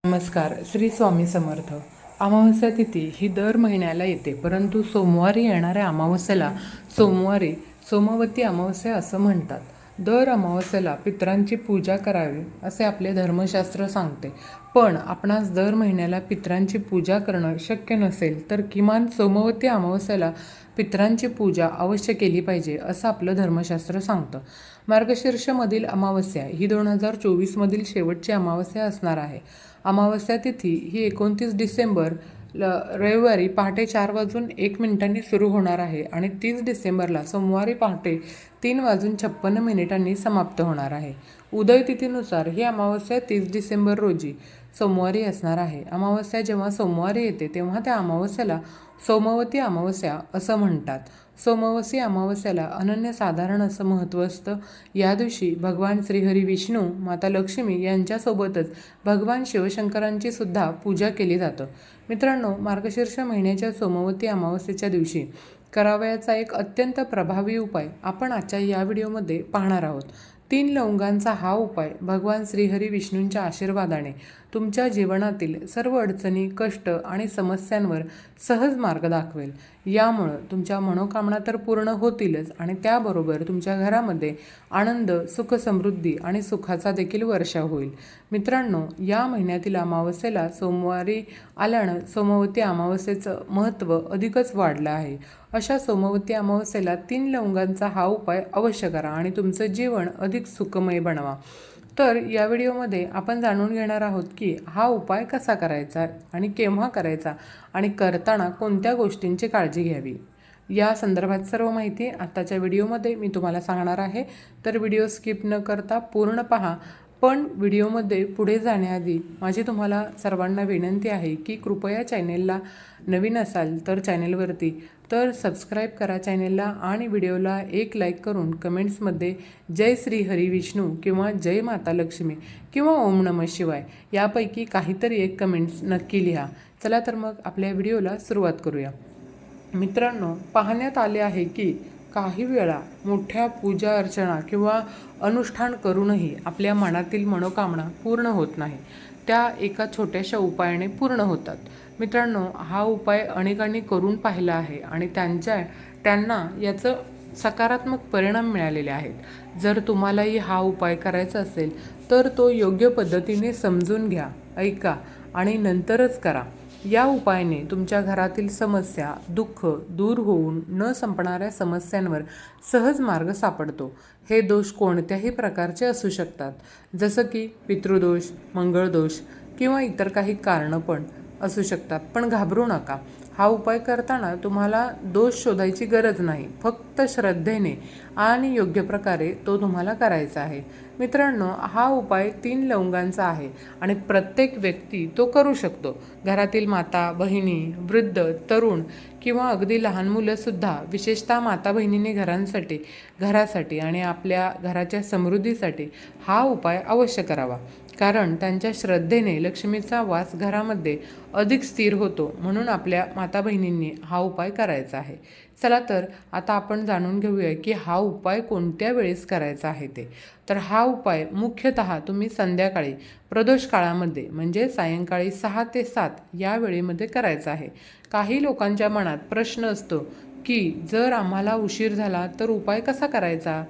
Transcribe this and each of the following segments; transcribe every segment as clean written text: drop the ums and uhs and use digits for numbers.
नमस्कार. श्री स्वामी समर्थ. अमावस्या तिथी ही दर महिन्याला येते, परंतु सोमवारी येणाऱ्या अमावस्येला सोमवती अमावस्या असं म्हणतात. दर अमावस्येला पितरांची पूजा करावी असे आपले धर्मशास्त्र सांगते. पण आपणास दर महिन्याला पितरांची पूजा करणं शक्य नसेल तर किमान सोमवती अमावस्येला पितरांची पूजा अवश्य केली पाहिजे असं आपलं धर्मशास्त्र सांगतं. मार्गशीर्षमधील अमावस्या ही 2024 शेवटची अमावस्या असणार आहे. अमावस्या तिथी ही 29 डिसेंबर रविवारी पहाटे 4:01 सुरू होणार आहे आणि 30 डिसेंबरला सोमवारी पहाटे 3:56 समाप्त होणार आहे. उदय तिथीनुसार ही अमावस्या 30 डिसेंबर रोजी सोमवारी असणार आहे. अमावस्या जेव्हा सोमवारी येते तेव्हा त्या अमावस्याला सोमवती अमावस्या असं म्हणतात. सोमवती अमावस्याला अनन्यसाधारण असं महत्त्व असतं. या दिवशी भगवान श्रीहरी विष्णू, माता लक्ष्मी यांच्यासोबतच भगवान शिवशंकरांची सुद्धा पूजा केली जातं. मित्रांनो, मार्गशीर्ष महिन्याच्या सोमवती अमावस्येच्या दिवशी करावयाचा एक अत्यंत प्रभावी उपाय आपण आजच्या या व्हिडिओमध्ये पाहणार आहोत. 3 लवंगांचा हा उपाय भगवान श्रीहरी विष्णूंच्या आशीर्वादाने तुमच्या जीवनातील सर्व अडचणी, कष्ट आणि समस्यांवर सहज मार्ग दाखवेल. यामुळं तुमच्या मनोकामना तर पूर्ण होतीलच आणि त्याबरोबर तुमच्या घरामध्ये आनंद, सुख, समृद्धी आणि सुखाचा देखील वर्षाव होईल. मित्रांनो, या महिन्यातील अमावस्येला सोमवारी आल्यानं सोमवती अमावस्येचं महत्त्व अधिकच वाढलं आहे. अशा सोमवती अमावस्येला 3 लवंगांचा हा उपाय अवश्य करा आणि तुमचं जीवन अधिक सुखमय बनवा. तर या व्हिडिओमध्ये आपण जाणून घेणार आहोत की हा उपाय कसा करायचा आणि केव्हा करायचा आणि करताना कोणत्या गोष्टींची काळजी घ्यावी. या संदर्भात सर्व माहिती आत्ताच्या व्हिडिओमध्ये मी तुम्हाला सांगणार आहे. तर व्हिडिओ स्किप न करता पूर्ण पहा. पण व्हिडिओमध्ये पुढे जाण्याआधी माझी तुम्हाला सर्वांना विनंती आहे की कृपया चॅनेलला नवीन असाल तर चॅनेलवरती तर सबस्क्राईब करा चॅनेलला आणि व्हिडिओला एक लाईक करून कमेंट्समध्ये जय श्री हरी विष्णू किंवा जय माता लक्ष्मी किंवा ओम नमः शिवाय यापैकी काहीतरी एक कमेंट्स नक्की लिहा. चला तर मग आपल्या व्हिडिओला सुरुवात करूया. मित्रांनो, पाहण्यात आले आहे की काही वेळा मोठ्या पूजा अर्चना किंवा अनुष्ठान करूनही आपल्या मनातील मनोकामना पूर्ण होत नाही. त्या एका छोट्याशा उपायाने पूर्ण होतात. मित्रांनो, हा उपाय अनेकांनी करून पाहिला आहे आणि त्यांना याचं सकारात्मक परिणाम मिळालेले आहेत. जर तुम्हालाही हा उपाय करायचा असेल तर तो योग्य पद्धतीने समजून घ्या, ऐका आणि नंतरच करा. या उपायाने तुमच्या घरातील समस्या, दुःख दूर होऊन न संपणाऱ्या समस्यांवर सहज मार्ग सापडतो. हे दोष कोणत्याही प्रकारचे असू शकतात, जसं की पितृदोष, मंगळदोष किंवा इतर काही कारणं पण असू शकतात. पण घाबरू नका. हा उपाय करताना तुम्हाला दोष शोधायची गरज नाही. फक्त श्रद्धेने आणि योग्य प्रकारे तो तुम्हाला करायचा आहे. मित्रांनो, हा उपाय 3 लवंगांचा आहे आणि प्रत्येक व्यक्ती तो करू शकतो. घरातील माता, बहिणी, वृद्ध, तरुण किंवा अगदी लहान मुलंसुद्धा, विशेषतः माता बहिणीने घरासाठी आणि आपल्या घराच्या समृद्धीसाठी हा उपाय अवश्य करावा. कारण त्यांच्या श्रद्धेने लक्ष्मीचा वास घरामध्ये अधिक स्थिर होतो. म्हणून आपल्या माता बहिणींनी हा उपाय करायचा आहे. चला तर आता आपण जाणून घेऊया की हा उपाय कोणत्या वेळेस करायचा आहे ते. तर हा उपाय मुख्यतः तुम्ही संध्याकाळी प्रदोष काळामध्ये म्हणजे सायंकाळी 6 ते 7 या वेळेमध्ये करायचा आहे. काही लोकांच्या मनात प्रश्न असतो की जर आम्हाला उशीर झाला तर उपाय कसा करायचा.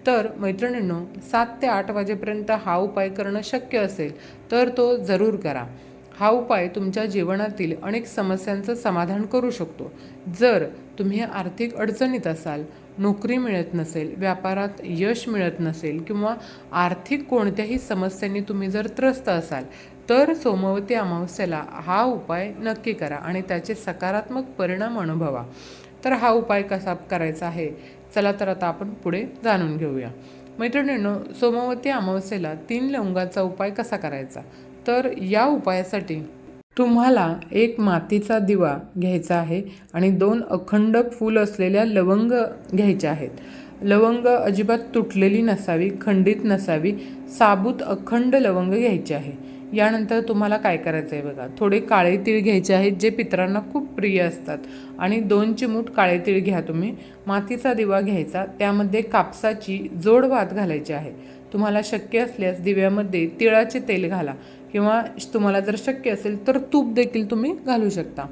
तर मैत्रिणींनो, 7 ते 8 वाजेपर्यंत हा उपाय करणं शक्य असेल तर तो जरूर करा. हा उपाय तुमच्या जीवनातील अनेक समस्यांचं समाधान करू शकतो. जर तुम्ही आर्थिक अडचणीत असाल, नोकरी मिळत नसेल, व्यापारात यश मिळत नसेल किंवा आर्थिक कोणत्याही समस्यांनी तुम्ही जर त्रस्त असाल तर सोमवती अमावस्येला हा उपाय नक्की करा आणि त्याचे सकारात्मक परिणाम अनुभवा. तर हा उपाय कसा करायचा आहे, चला तर आता आपण पुढे जाणून घेऊया. मैत्रिणींनो, सोमवती अमावस्येला 3 लवंगाचा उपाय कसा करायचा. तर या उपायासाठी तुम्हाला एक मातीचा दिवा घ्यायचा आहे आणि 2 अखंड फूल असलेल्या लवंग घ्यायच्या आहेत. लवंग अजिबात तुटलेली नसावी, खंडित नसावी, साबूत अखंड लवंग घ्यायची आहे. यानंतर तुम्हाला काय करायचं आहे बघा, थोडे काळे तीळ घ्यायचे आहेत जे पितरांना खूप प्रिय असतात आणि 2 चिमूट काळे तीळ घ्या तुम्ही. मातीचा दिवा घ्यायचा, त्यामध्ये कापसाची जोड वात घालायची आहे. तुम्हाला शक्य असल्यास दिव्यामध्ये तिळाचे तेल घाला किंवा तुम्हाला जर शक्य असेल तर तूप देखील तुम्ही घालू शकता.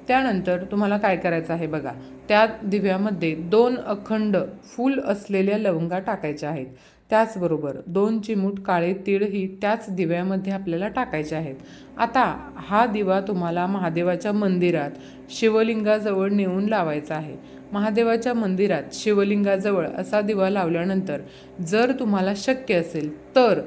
त्यानंतर तुम्हाला काय करायचं आहे बघा, त्या दिव्यामध्ये 2 अखंड फूल असलेल्या लवंगा टाकायच्या आहेत. त्याचबरोबर 2 चिमूट काळे तीळही त्याच दिव्यामध्ये आपल्याला टाकायचे आहेत. आता हा दिवा तुम्हाला महादेवाच्या मंदिरात शिवलिंगाजवळ नेऊन लावायचा आहे. महादेवाच्या मंदिरात शिवलिंगाजवळ असा दिवा लावल्यानंतर जर तुम्हाला शक्य असेल तर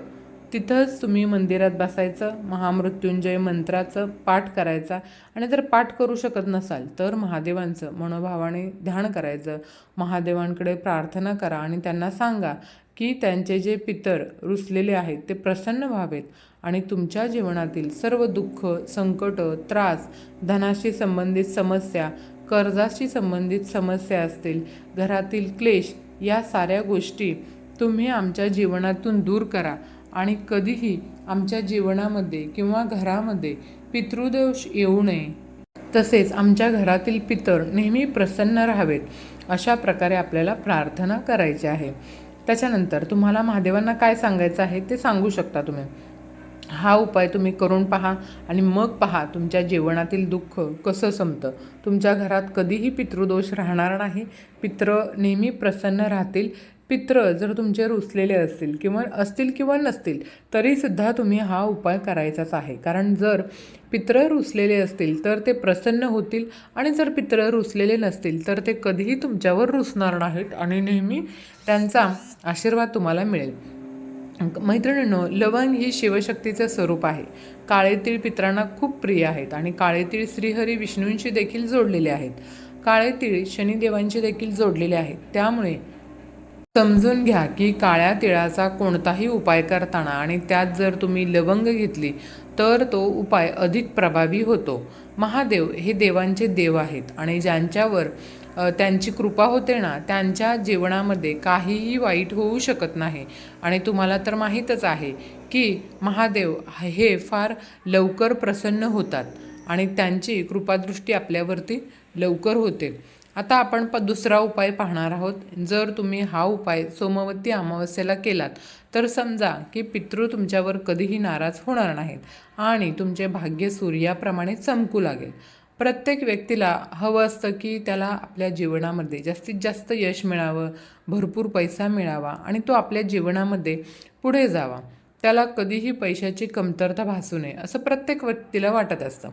तिथंच तुम्ही मंदिरात बसायचं, महामृत्युंजय मंत्राचं पाठ करायचा आणि जर पाठ करू शकत नसाल तर महादेवांचं मनोभावाने ध्यान करायचं. महादेवांकडे प्रार्थना करा आणि त्यांना सांगा की त्यांचे जे पितर रुसलेले आहेत ते प्रसन्न व्हावेत आणि तुमच्या जीवनातील सर्व दुःख, संकट, त्रास, धनाशी संबंधित समस्या, कर्जाशी संबंधित समस्या असतील, घरातील क्लेश, या साऱ्या गोष्टी तुम्ही आमच्या जीवनातून दूर करा आणि कधीही आमच्या जीवनामध्ये किंवा घरामध्ये पितृदोष येऊ नये, तसेच आमच्या घरातील पितर नेहमी प्रसन्न राहावेत, अशा प्रकारे आपल्याला प्रार्थना करायची आहे. त्याच्यानंतर तुम्हाला महादेवांना काय सांगायचं आहे ते सांगू शकता तुम्ही. हा उपाय तुम्ही करून पहा आणि मग पहा तुमच्या जीवनातील दुःख कसं संपतं. तुमच्या घरात कधीही पितृदोष राहणार नाही, पित्र नेहमी प्रसन्न राहतील. पित्र जर तुमचे रुसलेले असतील किंवा नसतील तरीसुद्धा तुम्ही हा उपाय करायचाच आहे. कारण जर पित्र रुसलेले असतील तर ते प्रसन्न होतील आणि जर पित्र रुसलेले नसतील तर ते कधीही तुमच्यावर रुसणार नाहीत आणि नेहमी त्यांचा आशीर्वाद तुम्हाला मिळेल. मैत्रिणींनो, लवंग ही शिवशक्तीचं स्वरूप आहे. काळे तीळ पितरांना खूप प्रिय आहेत आणि काळे तीळ श्रीहरी विष्णूंशी देखील जोडलेले आहेत. काळे तीळ शनिदेवांशी देखील जोडलेले आहेत. त्यामुळे समजून घ्या की काळ्या तिळाचा कोणताही उपाय करताना आणि त्यात जर तुम्ही लवंग घेतली तर तो उपाय अधिक प्रभावी होतो. महादेव हे देवांचे देव आहेत आणि ज्यांच्यावर त्यांची कृपा होते ना, त्यांच्या जीवनामध्ये काहीही वाईट होऊ शकत नाही. आणि तुम्हाला तर माहीतच आहे की महादेव हे फार लवकर प्रसन्न होतात आणि त्यांची कृपादृष्टी आपल्यावरती लवकर होते. आता आपण दुसरा उपाय पाहणार आहोत. जर तुम्ही हा उपाय सोमवती अमावस्येला केलात तर समजा की पितृ तुमच्यावर कधीही नाराज होणार नाहीत आणि तुमचे भाग्य सूर्याप्रमाणे चमकू लागेल. प्रत्येक व्यक्तीला हवं असतं की त्याला आपल्या जीवनामध्ये जास्तीत जास्त यश मिळावं, भरपूर पैसा मिळावा आणि तो आपल्या जीवनामध्ये पुढे जावा. त्याला कधीही पैशाची कमतरता भासू नये असं प्रत्येक व्यक्तीला वाटत असतं.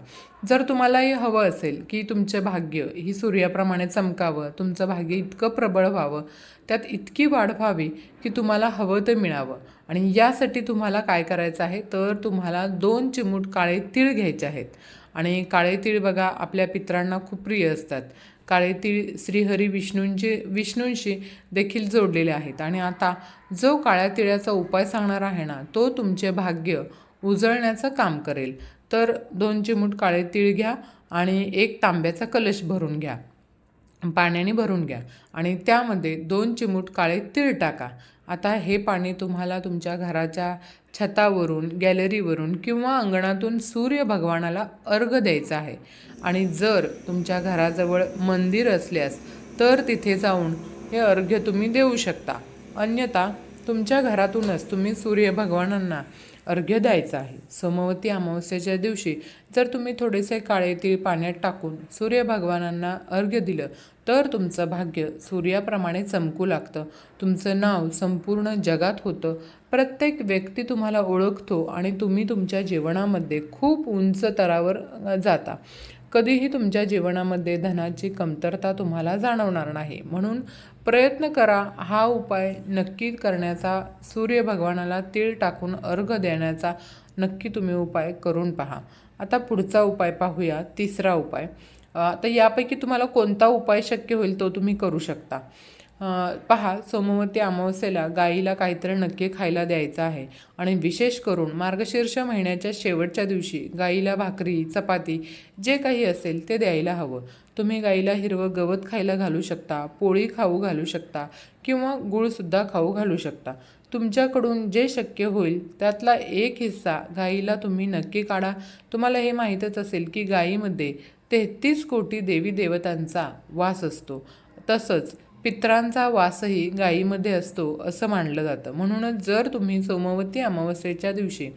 जर तुम्हालाही हवं असेल की तुमचं भाग्य ही सूर्याप्रमाणे चमकावं, तुमचं भाग्य इतकं प्रबळ व्हावं, त्यात इतकी वाढ व्हावी की तुम्हाला हवं ते मिळावं, आणि यासाठी तुम्हाला काय करायचं आहे तर तुम्हाला 2 चिमूट काळे तीळ घ्यायचे आहेत. आणि काळे तीळ बघा आपल्या पितरांना खूप प्रिय असतात. काळे तीळ श्रीहरी विष्णूंशी देखील जोडलेले आहेत. आणि आता जो काळ्या तिळाचा उपाय सांगणार आहे ना, तो तुमचे भाग्य उजळण्याचं काम करेल. तर 2 चिमूट काळे तीळ घ्या आणि एक तांब्याचा कलश भरून घ्या, पाण्याने भरून घ्या आणि त्यामध्ये 2 चिमूट काळे तीळ टाका. आता हे पाणी तुम्हाला तुमच्या घराच्या छतावरून, गॅलरीवरून किंवा अंगणातून सूर्य भगवानाला अर्घ द्यायचा आहे. आणि जर तुमच्या घराजवळ मंदिर असल्यास तर तिथे जाऊन हे अर्घ्य तुम्ही देऊ शकता. अन्यथा तुमच्या घरातूनच तुम्ही सूर्य भगवानांना अर्घ्य द्यायचा आहे. सोमवती अमावस्येच्या दिवशी जर तुम्ही थोडेसे काळे तीळ पाण्यात टाकून सूर्य भगवानांना अर्घ्य दिलं तर तुमचं भाग्य सूर्याप्रमाणे चमकू लागतं. तुमचं नाव संपूर्ण जगात होतं. प्रत्येक व्यक्ती तुम्हाला ओळखतो आणि तुम्ही तुमच्या जीवनामध्ये खूप उंच स्तरावर जाता. कधीही तुमच्या जीवनामध्ये धनाची कमतरता तुम्हाला जाणवणार नाही. म्हणून प्रयत्न करा हा उपाय नक्की करण्याचा. सूर्य भगवानाला तीळ टाकून अर्घ देण्याचा नक्की तुम्ही उपाय करून पहा. आता पुढचा उपाय पाहूया, तिसरा उपाय. आता यापैकी तुम्हाला कोणता उपाय शक्य होईल तो तुम्ही करू शकता. पहा, सोमवती अमावस्येला गाईला काहीतरी नक्की खायला द्यायचं आहे आणि विशेष करून मार्गशीर्ष महिन्याच्या शेवटच्या दिवशी गाईला भाकरी, चपाती जे काही असेल ते द्यायला हवं. तुम्ही गाईला हिरवं गवत खायला घालू शकता, पोळी खाऊ घालू शकता किंवा गूळसुद्धा खाऊ घालू शकता. तुमच्याकडून जे शक्य होईल त्यातला एक हिस्सा गाईला तुम्ही नक्की काढा. तुम्हाला हे माहीतच असेल की गाईमध्ये 33 कोटी देवी देवतांचा वास असतो. तसंच पितरांचा वासही गायीमध्ये असतो असं मानलं जातं. म्हणूनच जर तुम्ही सोमवती अमावस्येच्या दिवशी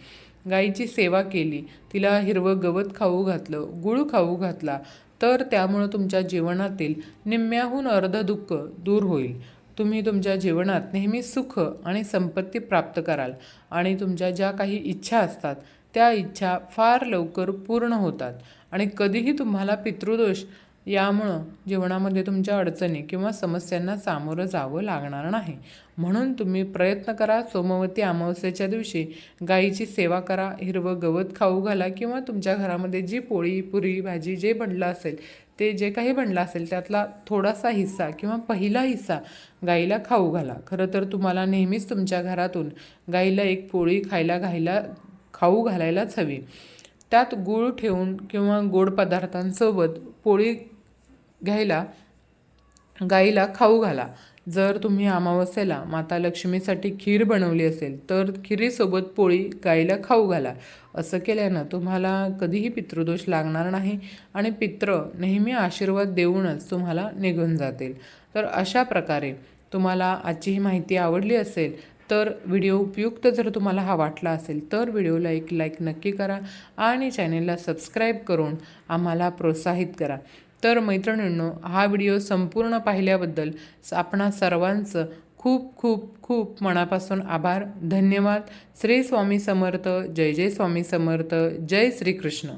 गाईची सेवा केली, तिला हिरवं गवत खाऊ घातलं, गूळ खाऊ घातला, तर त्यामुळं तुमच्या जीवनातील निम्म्याहून अर्ध दुःख दूर होईल. तुम्ही तुमच्या जीवनात नेहमी सुख आणि संपत्ती प्राप्त कराल आणि तुमच्या ज्या काही इच्छा असतात त्या इच्छा फार लवकर पूर्ण होतात आणि कधीही तुम्हाला पितृदोष यामुळं जीवनामध्ये तुमच्या अडचणी किंवा समस्यांना सामोरं जावं लागणार नाही. म्हणून तुम्ही प्रयत्न करा, सोमवती अमावस्येच्या दिवशी गाईची सेवा करा, हिरवं गवत खाऊ घाला किंवा तुमच्या घरामध्ये जी पोळी पुरी भाजी जे बनलं असेल ते जे काही बनलं असेल त्यातला थोडासा हिस्सा किंवा पहिला हिस्सा गाईला खाऊ घाला. खरं तर तुम्हाला नेहमीच तुमच्या घरातून गाईला एक पोळी खाऊ घालायलाच हवी. त्यात गूळ ठेवून किंवा गोड पदार्थांसोबत पोळी घ्यायला गाईला खाऊ घाला. जर तुम्ही अमावस्येला माता लक्ष्मीसाठी खीर बनवली असेल तर खिरीसोबत पोळी गाईला खाऊ घाला. असं केल्यानं तुम्हाला कधीही पितृदोष लागणार नाही आणि पितृ नेहमी आशीर्वाद देऊनच तुम्हाला निघून जातील. तर अशा प्रकारे तुम्हाला आजची ही माहिती आवडली असेल तर व्हिडिओ उपयुक्त जर तुम्हाला हा वाटला असेल तर व्हिडिओला एक लाईक नक्की करा आणि चॅनेलला सबस्क्राईब करून आम्हाला प्रोत्साहित करा. तर मैत्रिणींनो, हा व्हिडिओ संपूर्ण पाहिल्याबद्दल आपणा सर्वांचं खूप खूप खूप मनापासून आभार. धन्यवाद. श्री स्वामी समर्थ. जय जय स्वामी समर्थ. जय श्रीकृष्ण.